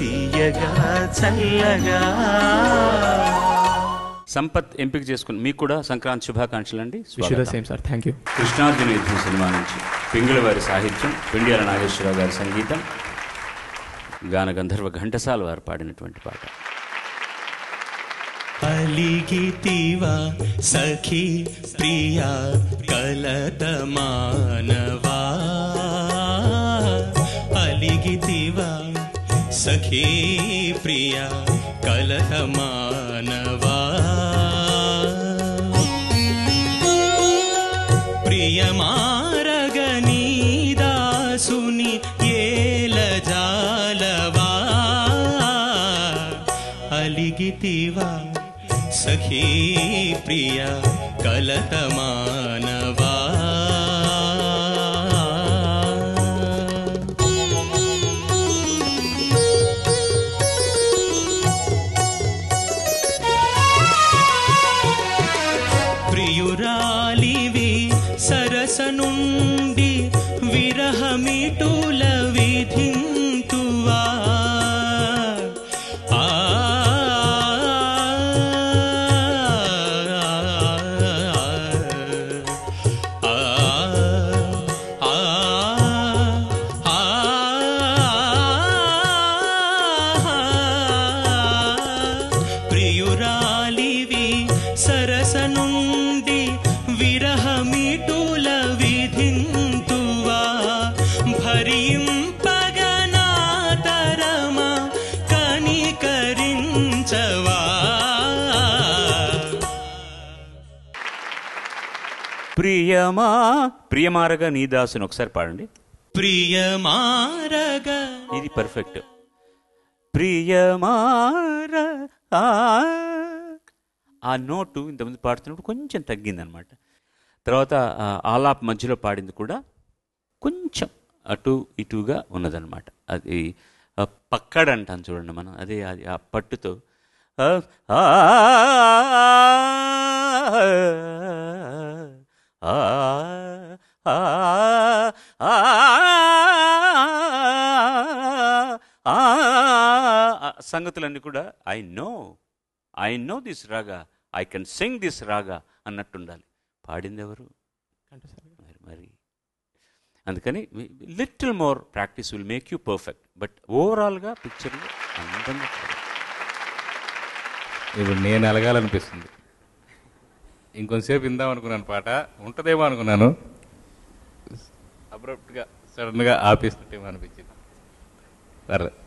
తీయగా చల్లగా. సంపత్ ఎంపిక చేసుకుని మీకు కూడా సంక్రాంతి శుభాకాంక్షలు అండి. Thank you. కృష్ణార్జున యుద్ధం సినిమా నుంచి పింగళ వారి సాహిత్యం, పెండియాల నాగేశ్వరరావు గారి సంగీతం, గాన గంధర్వ ఘంటసాల వారు పాడినటువంటి పాట. అలిగితివా సఖీ ప్రియా కలత మానవా, అలిగితివా సఖీ ప్రియా కలత మానవా, ప్రియమారగనీ దాసుని ఏల జాలవా, అలిగితివా సఖీ ప్రియా కలత మానవా. ప్రియురాలివి సరస నుండి విరహమిటుల విధింతువా, ప్రియురాలివి సరస నుండి విరహమిటుల విధింతువా, భరింపగనాతరమా కనికరించవా. ప్రియమా ప్రియమారగా నీ దాసుని ఒకసారి పాడండి. ప్రియమారగా, ఇది పర్ఫెక్ట్. ప్రియమార ఆ నోటు ఇంతకుముందు పాడుతున్నప్పుడు కొంచెం తగ్గిందనమాట. తర్వాత ఆలాప్ మధ్యలో పాడింది కూడా కొంచెం అటు ఇటుగా ఉన్నదన్నమాట. అది పక్కడ అంటాను చూడండి మనం, అదే అది ఆ పట్టుతో సంగతులన్నీ కూడా ఐ నో దిస్ రాగా, ఐ కెన్ సింగ్ దిస్ రాగా అన్నట్టుండాలి. పాడింది ఎవరు? మరి అందుకని little more practice will make you perfect. But ఓవరాల్గా పిక్చర్లో అందంగా. ఇప్పుడు నేను అలగాలనిపిస్తుంది. ఇంకొంతసేపు విందాం అనుకున్నాను, పాట ఉంటుందేమో అనుకున్నాను, అబ్రప్ట్గా సడన్గా ఆపేస్తుంటేమో అనిపించింది. పర్లేదు.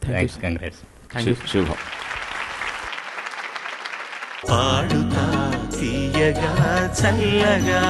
Thanks, congrats. శుభం. పాడుతా తీయగా చల్లగా.